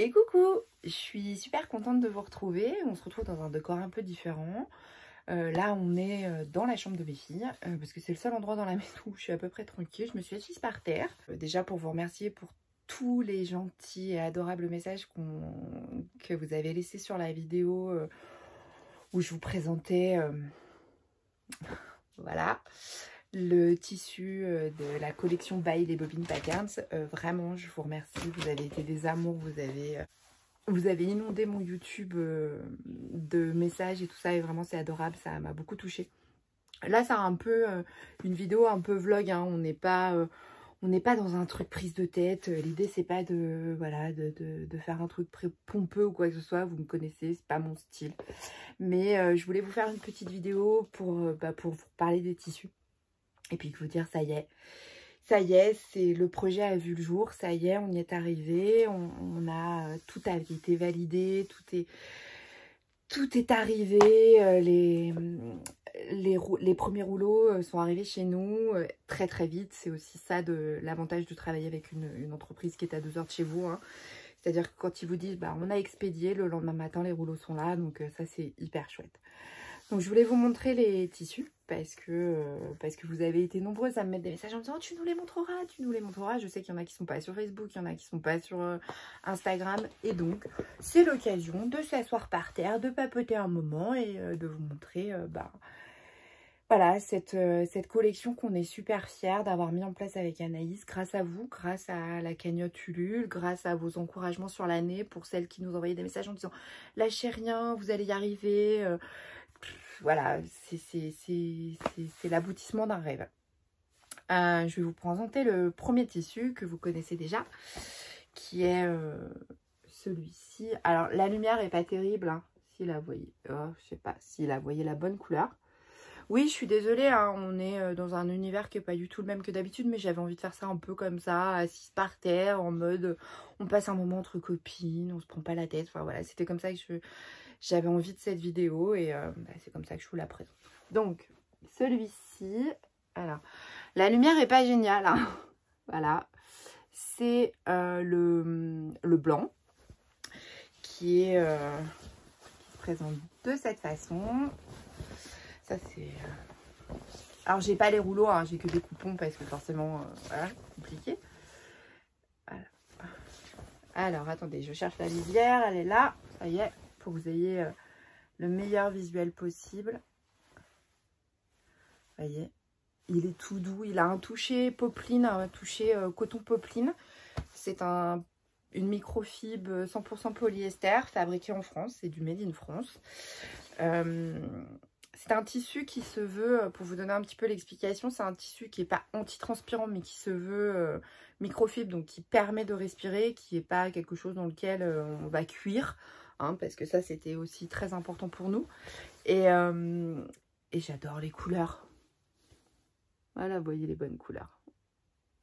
Et coucou, je suis super contente de vous retrouver. On se retrouve dans un décor un peu différent. Là, on est dans la chambre de mes filles parce que c'est le seul endroit dans la maison où je suis à peu près tranquille. Je me suis assise par terre. Déjà pour vous remercier pour tous les gentils et adorables messages que vous avez laissés sur la vidéo où je vous présentais voilà, le tissu de la collection By les Bobine Patterns. Vraiment, je vous remercie. Vous avez été des amours. Vous avez inondé mon YouTube de messages et tout ça. Et vraiment, c'est adorable. Ça m'a beaucoup touchée. Là, c'est un peu une vidéo un peu vlog. Hein. On n'est pas dans un truc prise de tête. L'idée, c'est pas de, voilà, de faire un truc pompeux ou quoi que ce soit. Vous me connaissez, c'est pas mon style. Mais je voulais vous faire une petite vidéo pour vous parler des tissus. Et puis vous dire, ça y est, c'est le projet a vu le jour, ça y est, on y est arrivé, tout a été validé, tout est arrivé, les premiers rouleaux sont arrivés chez nous très très vite. C'est aussi ça l'avantage de travailler avec une entreprise qui est à 2 heures de chez vous. Hein. C'est-à-dire que quand ils vous disent, bah, on a expédié, le lendemain matin, les rouleaux sont là, donc ça c'est hyper chouette. Donc je voulais vous montrer les tissus parce que vous avez été nombreuses à me mettre des messages en me disant oh, tu nous les montreras, tu nous les montreras. Je sais qu'il y en a qui sont pas sur Facebook, il y en a qui sont pas sur Instagram. Et donc c'est l'occasion de s'asseoir par terre, de papoter un moment et de vous montrer voilà, cette collection qu'on est super fiers d'avoir mis en place avec Anaïs, grâce à vous, grâce à la cagnotte Ulule, grâce à vos encouragements sur l'année, pour celles qui nous envoyaient des messages en disant lâchez rien, vous allez y arriver. Voilà, c'est l'aboutissement d'un rêve. Je vais vous présenter le premier tissu que vous connaissez déjà, qui est celui-ci. Alors, la lumière n'est pas terrible, hein, si la voyez. Oh, je sais pas si la voyez la bonne couleur. Oui, je suis désolée, hein, on est dans un univers qui n'est pas du tout le même que d'habitude, mais j'avais envie de faire ça un peu comme ça, assise par terre, en mode on passe un moment entre copines, on se prend pas la tête. Enfin voilà, c'était comme ça que j'avais envie de cette vidéo et c'est comme ça que je vous la présente. Donc, celui-ci, alors, la lumière n'est pas géniale, hein. Voilà, c'est le blanc qui se présente de cette façon. Ça c'est... Alors j'ai pas les rouleaux, hein, j'ai que des coupons parce que forcément, voilà, compliqué. Voilà. Alors attendez, je cherche la lisière, elle est là. Ça y est, pour que vous ayez le meilleur visuel possible. Vous voyez, il est tout doux, il a un toucher popeline, un toucher coton popeline. C'est une microfibre 100% polyester fabriquée en France, c'est du Made in France. C'est un tissu qui se veut, pour vous donner un petit peu l'explication, c'est un tissu qui n'est pas anti-transpirant, mais qui se veut microfibre, donc qui permet de respirer, qui n'est pas quelque chose dans lequel on va cuire, hein, parce que ça, c'était aussi très important pour nous. Et j'adore les couleurs. Voilà, vous voyez les bonnes couleurs.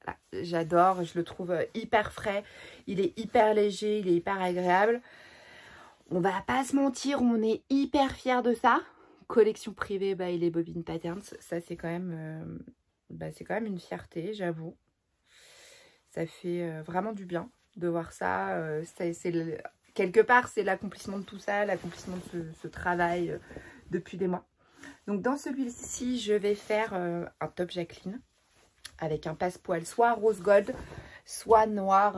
Voilà, j'adore, je le trouve hyper frais, il est hyper léger, il est hyper agréable. On va pas se mentir, on est hyper fiers de ça. Collection privée by les Bobine Patterns, ça c'est quand même une fierté, j'avoue. Ça fait vraiment du bien de voir ça. Quelque part c'est l'accomplissement de tout ça, l'accomplissement de ce travail depuis des mois. Donc dans celui-ci je vais faire un top Jacqueline avec un passe-poil soit rose gold, soit noir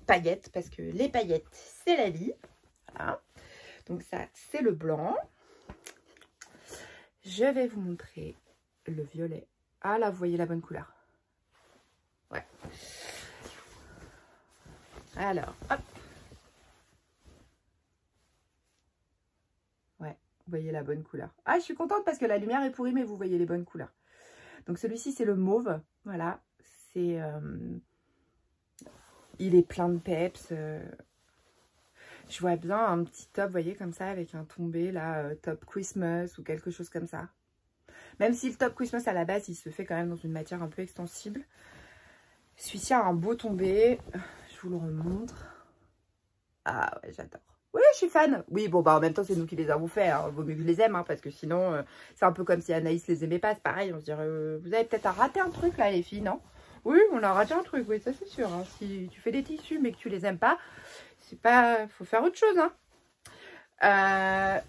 paillettes, parce que les paillettes c'est la vie. Voilà. Donc ça, c'est le blanc. Je vais vous montrer le violet. Ah là, vous voyez la bonne couleur. Ouais. Alors, hop. Ouais, vous voyez la bonne couleur. Ah, je suis contente parce que la lumière est pourrie, mais vous voyez les bonnes couleurs. Donc celui-ci, c'est le mauve. Voilà. C'est... il est plein de peps. Je vois bien un petit top, vous voyez, comme ça, avec un tombé, là, top Christmas ou quelque chose comme ça. Même si le top Christmas, à la base, il se fait quand même dans une matière un peu extensible. Celui-ci a un beau tombé. Je vous le remontre. Ah ouais, j'adore. Oui, je suis fan. Oui, bon, bah en même temps, c'est nous qui les avons fait. Hein. Vaut mieux que je les aime, hein, parce que sinon, c'est un peu comme si Anaïs les aimait pas. C'est pareil, on se dirait, vous avez peut-être raté un truc, là, les filles, non? Oui, on a raté un truc, oui, ça c'est sûr. Hein. Si tu fais des tissus mais que tu les aimes pas, c'est pas... faut faire autre chose. Hein.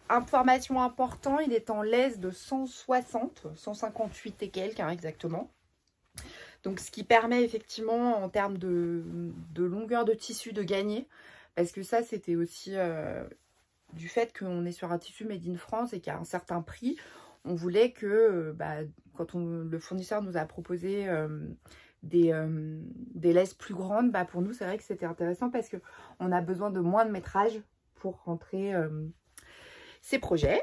Information importante, il est en laisse de 160, 158 et quelques, hein, exactement. Donc, ce qui permet effectivement, en termes de longueur de tissu, de gagner. Parce que ça, c'était aussi du fait qu'on est sur un tissu made in France et qu'à un certain prix, on voulait que, quand le fournisseur nous a proposé des laisses plus grandes, pour nous, c'est vrai que c'était intéressant parce qu'on a besoin de moins de métrage pour rentrer ces projets.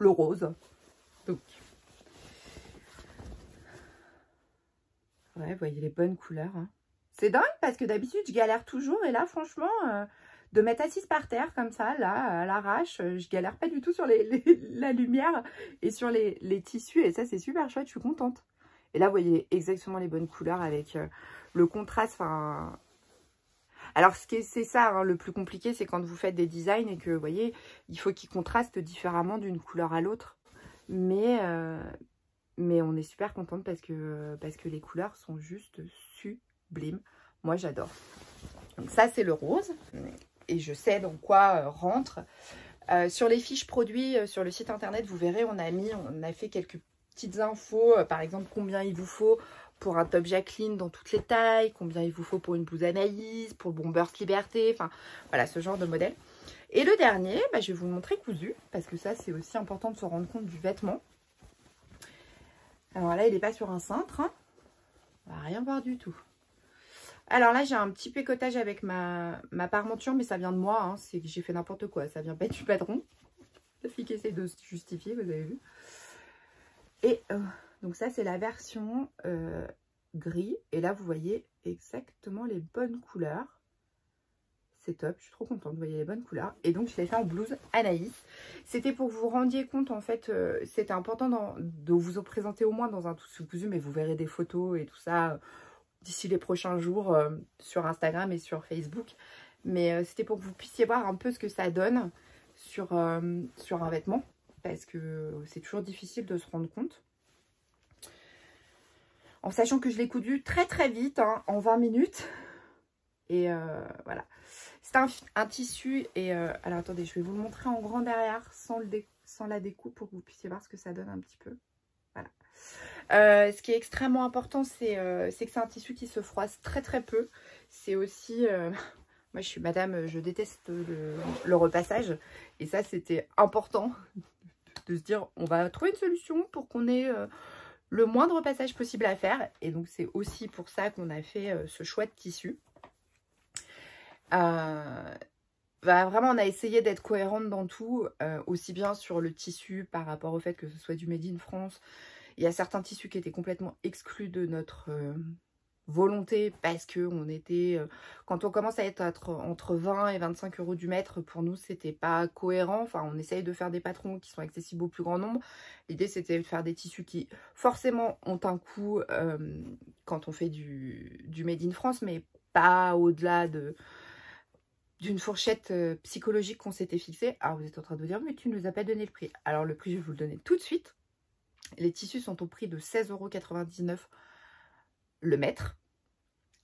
Le rose. Donc, ouais, vous voyez les bonnes couleurs. Hein. C'est dingue parce que d'habitude, je galère toujours. Et là, franchement, de mettre assise par terre comme ça, là, à l'arrache, je galère pas du tout sur la lumière et sur les tissus. Et ça, c'est super chouette. Je suis contente. Et là, vous voyez exactement les bonnes couleurs avec le contraste. Enfin, alors, c'est ça, hein, le plus compliqué, c'est quand vous faites des designs et que, vous voyez, il faut qu'ils contrastent différemment d'une couleur à l'autre. Mais on est super contente parce que les couleurs sont juste sublimes. Moi, j'adore. Donc ça, c'est le rose. Et je sais dans quoi rentre. Sur les fiches produits, sur le site internet, vous verrez, on a fait quelques petites infos. Par exemple, combien il vous faut pour un top Jacqueline dans toutes les tailles, combien il vous faut pour une blouse Anaïs, pour le Bomburst Liberté, enfin voilà, ce genre de modèle. Et le dernier, je vais vous le montrer cousu, parce que ça c'est aussi important de se rendre compte du vêtement. Alors là, il n'est pas sur un cintre, hein. On va rien voir du tout. Alors là, j'ai un petit pécotage avec ma parmenture, mais ça vient de moi, hein. C'est que j'ai fait n'importe quoi, ça vient pas du patron. La fille qui essaie de se justifier, vous avez vu. Et donc ça, c'est la version gris. Et là, vous voyez exactement les bonnes couleurs. C'est top, je suis trop contente, vous voyez les bonnes couleurs. Et donc, je l'ai fait en blouse Anaïs. C'était pour que vous vous rendiez compte, en fait, c'était important de vous présenter au moins dans un tout cousu, mais vous verrez des photos et tout ça d'ici les prochains jours sur Instagram et sur Facebook. Mais c'était pour que vous puissiez voir un peu ce que ça donne sur un vêtement. Parce que c'est toujours difficile de se rendre compte. En sachant que je l'ai coudu très très vite, hein, en 20 minutes. Et voilà. C'est un tissu. Et alors attendez, je vais vous le montrer en grand derrière, sans la découpe, pour que vous puissiez voir ce que ça donne un petit peu. Voilà. Ce qui est extrêmement important, c'est que c'est un tissu qui se froisse très très peu. C'est aussi... moi je suis madame, je déteste le repassage. Et ça, c'était important de se dire, on va trouver une solution pour qu'on ait le moindre passage possible à faire. Et donc, c'est aussi pour ça qu'on a fait ce choix de tissu. Vraiment, on a essayé d'être cohérente dans tout, aussi bien sur le tissu par rapport au fait que ce soit du Made in France. Il y a certains tissus qui étaient complètement exclus de notre volonté parce que on était quand on commence à être entre 20 et 25 euros du mètre, pour nous c'était pas cohérent. Enfin, on essaye de faire des patrons qui sont accessibles au plus grand nombre. L'idée, c'était de faire des tissus qui forcément ont un coût quand on fait du Made in France, mais pas au-delà d'une fourchette psychologique qu'on s'était fixée. Alors vous êtes en train de vous dire, mais tu ne nous as pas donné le prix. Alors le prix, je vais vous le donner tout de suite. Les tissus sont au prix de 16,99 € le mètre.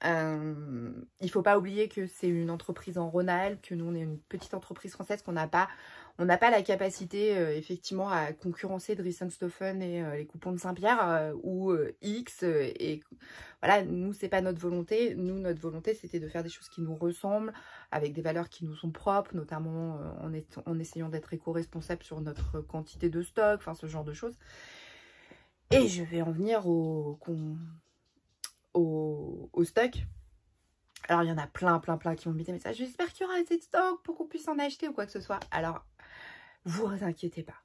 Il ne faut pas oublier que c'est une entreprise en Rhône-Alpes, que nous on est une petite entreprise française, qu'on n'a pas la capacité effectivement à concurrencer Dries & Stoffen et les coupons de Saint-Pierre ou X. Et voilà, nous c'est pas notre volonté. Nous, notre volonté, c'était de faire des choses qui nous ressemblent, avec des valeurs qui nous sont propres, notamment en essayant d'être éco-responsable sur notre quantité de stock, enfin ce genre de choses. Et je vais en venir au stock. Alors il y en a plein qui m'ont mis des messages, j'espère qu'il y aura assez de stock pour qu'on puisse en acheter ou quoi que ce soit. Alors vous inquiétez pas,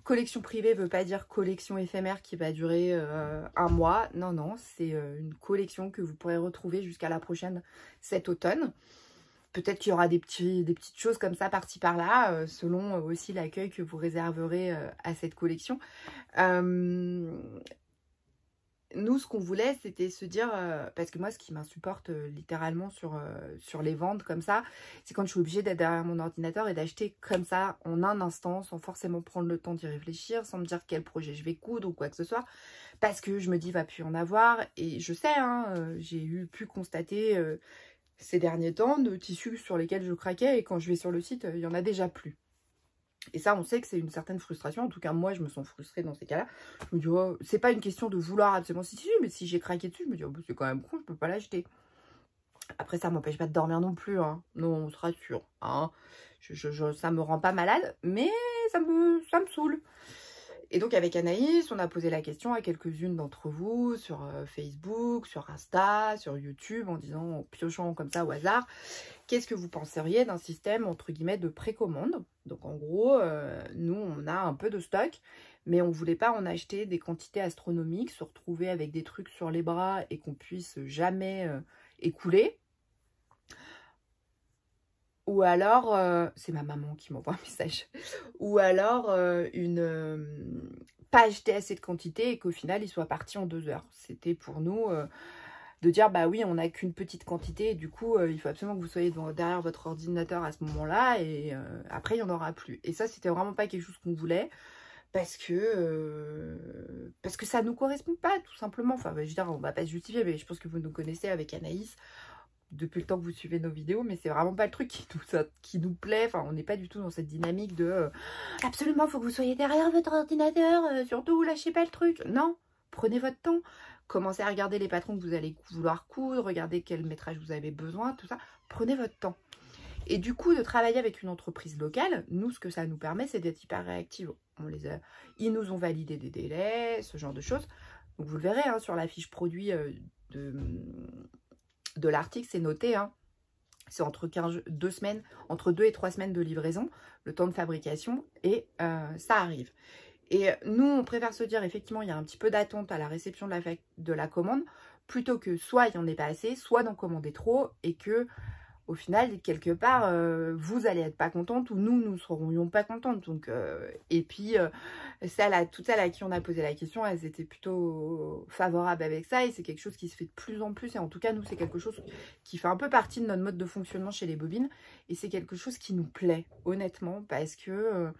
collection privée veut pas dire collection éphémère qui va durer un mois. Non, c'est une collection que vous pourrez retrouver jusqu'à la prochaine cet automne. Peut-être qu'il y aura des petites choses comme ça par-ci par-là, selon aussi l'accueil que vous réserverez à cette collection. nous, ce qu'on voulait, c'était se dire, parce que moi, ce qui m'insupporte littéralement sur les ventes comme ça, c'est quand je suis obligée d'être derrière mon ordinateur et d'acheter comme ça, en un instant, sans forcément prendre le temps d'y réfléchir, sans me dire quel projet je vais coudre ou quoi que ce soit, parce que je me dis, il va plus y en avoir. Et je sais, hein, j'ai pu constater ces derniers temps de tissus sur lesquels je craquais, et quand je vais sur le site, il n'y en a déjà plus. Et ça, on sait que c'est une certaine frustration. En tout cas, moi, je me sens frustrée dans ces cas-là. Je me dis, oh, c'est pas une question de vouloir absolument si mais si j'ai craqué dessus, je me dis, oh, bah, c'est quand même con, je peux pas l'acheter. Après, ça m'empêche pas de dormir non plus, hein. Non, on se rassure, hein. Ça me rend pas malade, mais ça me saoule. Et donc, avec Anaïs, on a posé la question à quelques-unes d'entre vous sur Facebook, sur Insta, sur YouTube, en disant, en piochant comme ça au hasard, qu'est-ce que vous penseriez d'un système, entre guillemets, de précommande? Donc, en gros, nous, on a un peu de stock, mais on ne voulait pas en acheter des quantités astronomiques, se retrouver avec des trucs sur les bras et qu'on puisse jamais écouler. Ou alors, c'est ma maman qui m'envoie un message, ou alors pas acheter assez de quantité et qu'au final, il soit parti en 2 heures. C'était pour nous de dire, bah oui, on n'a qu'une petite quantité, et du coup, il faut absolument que vous soyez derrière votre ordinateur à ce moment-là, et après, il n'y en aura plus. Et ça, c'était vraiment pas quelque chose qu'on voulait, parce que ça nous correspond pas, tout simplement. Enfin, je veux dire, on va pas se justifier, mais je pense que vous nous connaissez avec Anaïs, depuis le temps que vous suivez nos vidéos, mais c'est vraiment pas le truc qui nous plaît. Enfin, on n'est pas du tout dans cette dynamique de absolument, il faut que vous soyez derrière votre ordinateur, surtout, lâchez pas le truc. Non, prenez votre temps. Commencez à regarder les patrons que vous allez vouloir coudre, regardez quel métrage vous avez besoin, tout ça. Prenez votre temps. Et du coup, de travailler avec une entreprise locale, nous, ce que ça nous permet, c'est d'être hyper réactifs. Ils nous ont validé des délais, ce genre de choses. Donc, vous le verrez, hein, sur la fiche produit de l'article, c'est noté, hein. C'est entre 2 et 3 semaines de livraison, le temps de fabrication, et ça arrive. Et nous, on préfère se dire, effectivement, il y a un petit peu d'attente à la réception de la commande, plutôt que soit il n'y en ait pas assez, soit d'en commander trop, et que, au final, quelque part, vous allez être pas contente, ou nous ne serions pas contentes. Donc, et puis, toutes celles à qui on a posé la question, elles étaient plutôt favorables avec ça, et c'est quelque chose qui se fait de plus en plus. Et en tout cas, nous, c'est quelque chose qui fait un peu partie de notre mode de fonctionnement chez les bobines, et c'est quelque chose qui nous plaît, honnêtement, parce que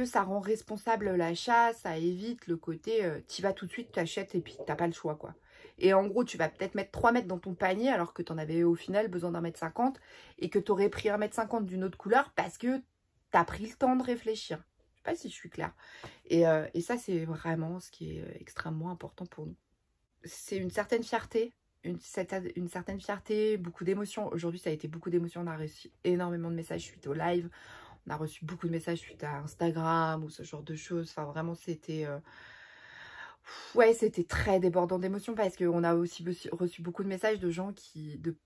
ça rend responsable l'achat, ça évite le côté tu vas tout de suite, tu achètes et puis t'as pas le choix, quoi. Et en gros, tu vas peut-être mettre 3 mètres dans ton panier alors que tu en avais au final besoin d'1,50 m et que tu aurais pris 1,50 m d'une autre couleur parce que tu as pris le temps de réfléchir. Je sais pas si je suis claire. Et ça, c'est vraiment ce qui est extrêmement important pour nous. C'est une certaine fierté, une certaine fierté, beaucoup d'émotions. Aujourd'hui, ça a été beaucoup d'émotions. On a reçu énormément de messages suite au live. On a reçu beaucoup de messages suite à Instagram ou ce genre de choses. Enfin, vraiment, c'était... ouais, c'était très débordant d'émotions parce qu'on a aussi reçu beaucoup de messages de gens de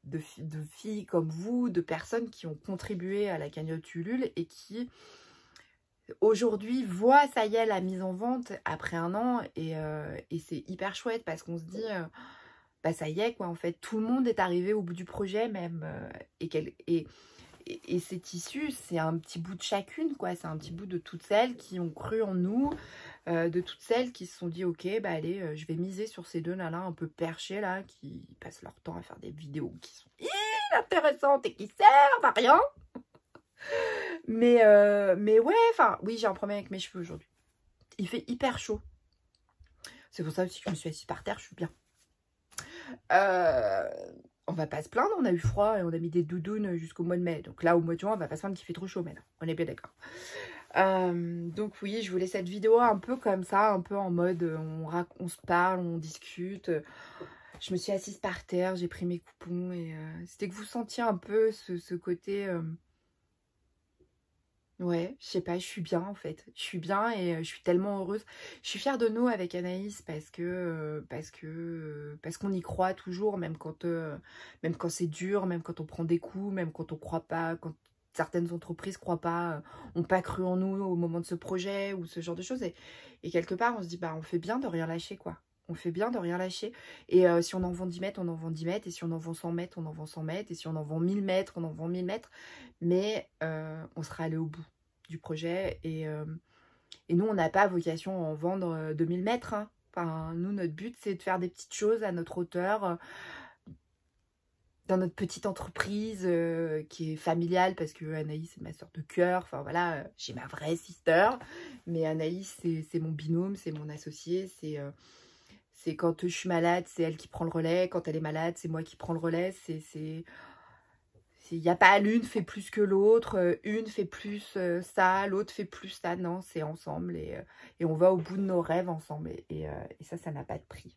filles comme vous, de personnes qui ont contribué à la cagnotte Ulule et qui, aujourd'hui, voient, ça y est, la mise en vente après 1 an. Et c'est hyper chouette parce qu'on se dit... bah ça y est, quoi, en fait. Tout le monde est arrivé au bout du projet, même. Et ces tissus, c'est un petit bout de chacune, quoi. C'est un petit bout de toutes celles qui ont cru en nous, de toutes celles qui se sont dit, ok, bah allez, je vais miser sur ces deux nanas un peu perchés, là, qui passent leur temps à faire des vidéos qui sont inintéressantes et qui servent à rien. Mais ouais, enfin, oui, j'ai un problème avec mes cheveux aujourd'hui. Il fait hyper chaud. C'est pour ça aussi que je me suis assise par terre, je suis bien. On va pas se plaindre, on a eu froid et on a mis des doudounes jusqu'au mois de mai. Donc là, au mois de juin, on va pas se plaindre qu'il fait trop chaud maintenant. On est bien d'accord. Donc oui, je voulais cette vidéo un peu comme ça, un peu en mode on se parle, on discute. Je me suis assise par terre, j'ai pris mes coupons et c'était que vous sentiez un peu ce côté... ouais, je sais pas, je suis bien en fait. Je suis bien et je suis tellement heureuse. Je suis fière de nous avec Anaïs parce qu'on y croit toujours, même quand c'est dur, même quand on prend des coups, même quand on croit pas, quand certaines entreprises croient pas, ont pas cru en nous au moment de ce projet ou ce genre de choses. Et quelque part, on se dit, bah on fait bien de rien lâcher, quoi. On fait bien de rien lâcher. Et si on en vend 10 mètres, on en vend 10 mètres. Et si on en vend 100 mètres, on en vend 100 mètres. Et si on en vend 1000 mètres, on en vend 1000 mètres. Mais on sera allé au bout du projet. Et nous, on n'a pas vocation à en vendre 2000 mètres. Hein. Enfin, nous, notre but, c'est de faire des petites choses à notre hauteur, dans notre petite entreprise qui est familiale, parce que Anaïs, c'est ma sœur de cœur. Enfin, voilà, j'ai ma vraie sister. Mais Anaïs, c'est mon binôme, c'est mon associé. C'est quand je suis malade, c'est elle qui prend le relais. Quand elle est malade, c'est moi qui prends le relais. Il n'y a pas l'une fait plus que l'autre, une fait plus ça, l'autre fait plus ça. Non, c'est ensemble et on va au bout de nos rêves ensemble. Et ça n'a pas de prix.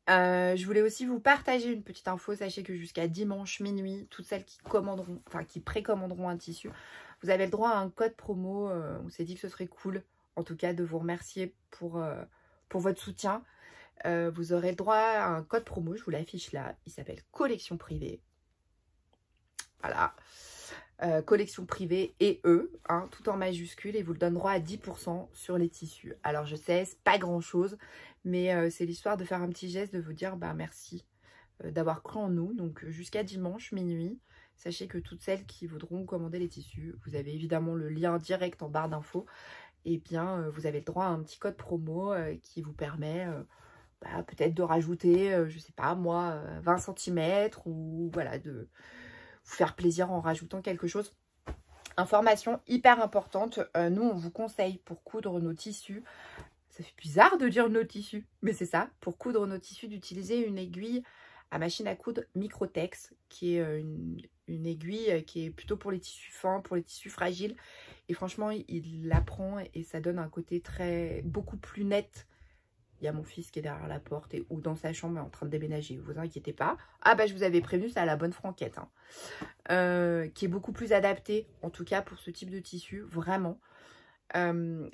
Je voulais aussi vous partager une petite info. Sachez que jusqu'à dimanche minuit, toutes celles qui commanderont, enfin qui précommanderont un tissu, vous avez le droit à un code promo. On s'est dit que ce serait cool, en tout cas, de vous remercier pour votre soutien. Vous aurez le droit à un code promo, je vous l'affiche là. Il s'appelle Collection Privée. Voilà, collection privée et hein, tout en majuscule, et vous le donne droit à 10% sur les tissus. Alors je sais, c'est pas grand chose, mais c'est l'histoire de faire un petit geste, de vous dire bah merci d'avoir cru en nous. Donc jusqu'à dimanche minuit, sachez que toutes celles qui voudront commander les tissus, vous avez évidemment le lien direct en barre d'infos, et bien vous avez le droit à un petit code promo qui vous permet peut-être de rajouter, je sais pas moi, 20 cm ou voilà, de vous faire plaisir en rajoutant quelque chose. Information hyper importante, nous on vous conseille pour coudre nos tissus, ça fait bizarre de dire nos tissus, mais c'est ça, pour coudre nos tissus, d'utiliser une aiguille à machine à coudre Microtex, qui est une aiguille qui est plutôt pour les tissus fins, pour les tissus fragiles, et franchement il la prend et ça donne un côté beaucoup plus net. Il y a mon fils qui est derrière la porte ou dans sa chambre en train de déménager. Vous inquiétez pas. Ah bah je vous avais prévenu, c'est à la bonne franquette. Hein. Qui est beaucoup plus adapté, en tout cas pour ce type de tissu, vraiment.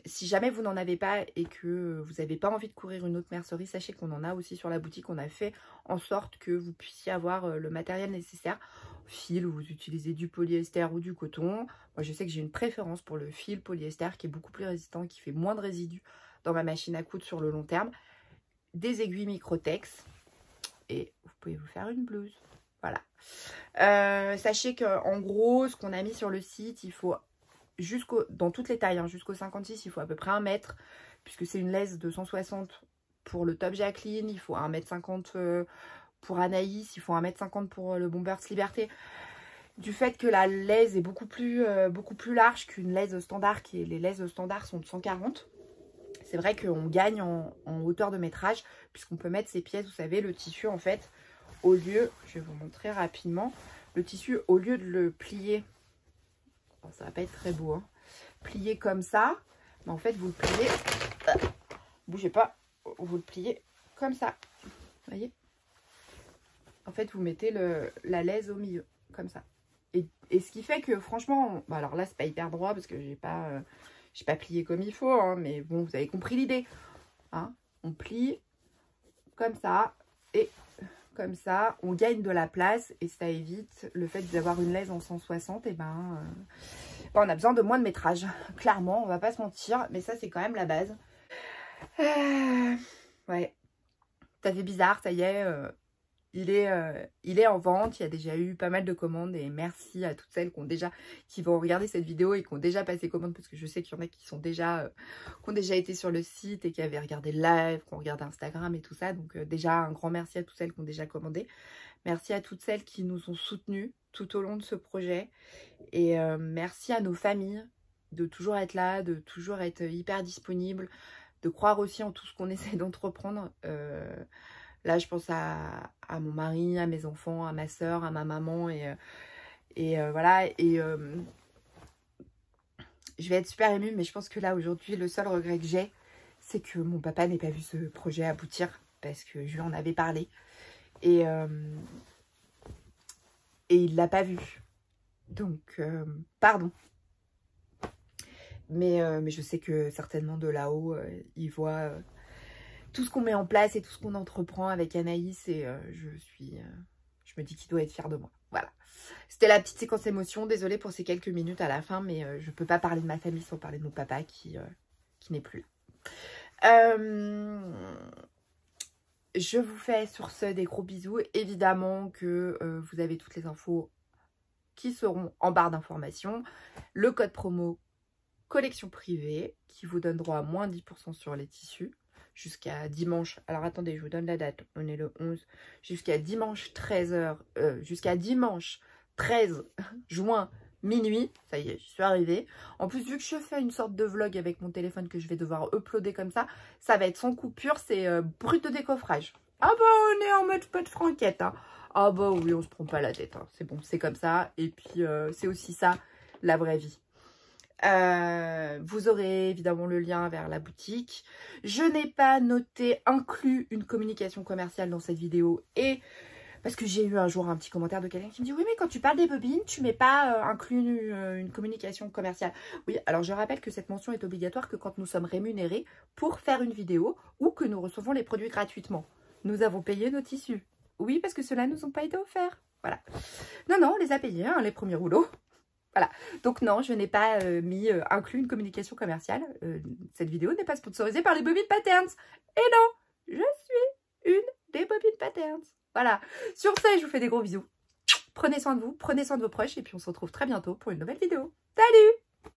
Si jamais vous n'en avez pas et que vous n'avez pas envie de courir une autre mercerie, sachez qu'on en a aussi sur la boutique. On a fait en sorte que vous puissiez avoir le matériel nécessaire. Fil, où vous utilisez du polyester ou du coton. Moi je sais que j'ai une préférence pour le fil polyester qui est beaucoup plus résistant, qui fait moins de résidus dans ma machine à coudre sur le long terme. Des aiguilles Microtex et vous pouvez vous faire une blouse. Voilà. Sachez qu'en gros, ce qu'on a mis sur le site, il faut dans toutes les tailles, hein, jusqu'au 56, il faut à peu près 1 mètre, puisque c'est une laisse de 160 pour le top Jacqueline, il faut 1,50 m pour Anaïs, il faut 1,50 m pour le Bombers Liberté. Du fait que la laisse est beaucoup plus large qu'une laisse standard, les laises standards sont de 140. C'est vrai qu'on gagne en hauteur de métrage, puisqu'on peut mettre ces pièces, vous savez, le tissu en fait, au lieu, je vais vous montrer rapidement, le tissu au lieu de le plier, bon, ça va pas être très beau, hein, plier comme ça, mais en fait vous le pliez, bougez pas, vous le pliez comme ça, vous voyez. En fait vous mettez la laisse au milieu, comme ça. Et ce qui fait que franchement, bon, alors là c'est pas hyper droit parce que j'ai pas plié comme il faut, hein, mais bon, vous avez compris l'idée. Hein, on plie comme ça et comme ça. On gagne de la place et ça évite le fait d'avoir une laisse en 160. Et on a besoin de moins de métrage. Clairement, on va pas se mentir, mais ça, c'est quand même la base. Ouais, ça fait bizarre, ça y est. Il est en vente, il y a déjà eu pas mal de commandes et merci à toutes celles qui vont regarder cette vidéo et qui ont déjà passé commande, parce que je sais qu'il y en a qui ont déjà été sur le site et qui avaient regardé le live, qui ont regardé Instagram et tout ça. Donc déjà un grand merci à toutes celles qui ont déjà commandé. Merci à toutes celles qui nous ont soutenues tout au long de ce projet et merci à nos familles de toujours être là, de toujours être hyper disponibles, de croire aussi en tout ce qu'on essaie d'entreprendre. Là, je pense à mon mari, à mes enfants, à ma soeur, à ma maman. Et voilà. Et je vais être super émue, mais je pense que là, aujourd'hui, le seul regret que j'ai, c'est que mon papa n'ait pas vu ce projet aboutir. Parce que je lui en avais parlé. Et il ne l'a pas vu. Donc, pardon. Mais je sais que certainement de là-haut, il voit... tout ce qu'on met en place et tout ce qu'on entreprend avec Anaïs, et je me dis qu'il doit être fier de moi. Voilà. C'était la petite séquence émotion. Désolée pour ces quelques minutes à la fin, mais je ne peux pas parler de ma famille sans parler de mon papa qui n'est plus là. Je vous fais sur ce des gros bisous. Évidemment que vous avez toutes les infos qui seront en barre d'informations. Le code promo collection privée qui vous donne droit à moins 10% sur les tissus. jusqu'à dimanche. Alors attendez, je vous donne la date. On est le 11. Jusqu'à dimanche 13h. Jusqu'à dimanche 13 juin minuit. Ça y est, je suis arrivée. En plus, vu que je fais une sorte de vlog avec mon téléphone que je vais devoir uploader comme ça va être sans coupure. C'est brut de décoffrage. Ah bah, on est en mode pas de franquette. Hein. Ah bah oui, on se prend pas la tête. Hein. C'est bon, c'est comme ça. Et puis, c'est aussi ça, la vraie vie. Vous aurez évidemment le lien vers la boutique. Je n'ai pas noté inclus une communication commerciale dans cette vidéo et parce que j'ai eu un jour un petit commentaire de quelqu'un qui me dit oui mais quand tu parles des bobines tu mets pas inclus une communication commerciale. Oui, alors je rappelle que cette mention est obligatoire que quand nous sommes rémunérés pour faire une vidéo ou que nous recevons les produits gratuitement. Nous avons payé nos tissus. Oui, parce que ceux-là ne nous ont pas été offerts. Voilà. Non, on les a payés, hein, les premiers rouleaux. Voilà, donc non, je n'ai pas inclus une communication commerciale. Cette vidéo n'est pas sponsorisée par les Bobine Patterns. Et non, je suis une des Bobine Patterns. Voilà, sur ce, je vous fais des gros bisous. Prenez soin de vous, prenez soin de vos proches et puis on se retrouve très bientôt pour une nouvelle vidéo. Salut!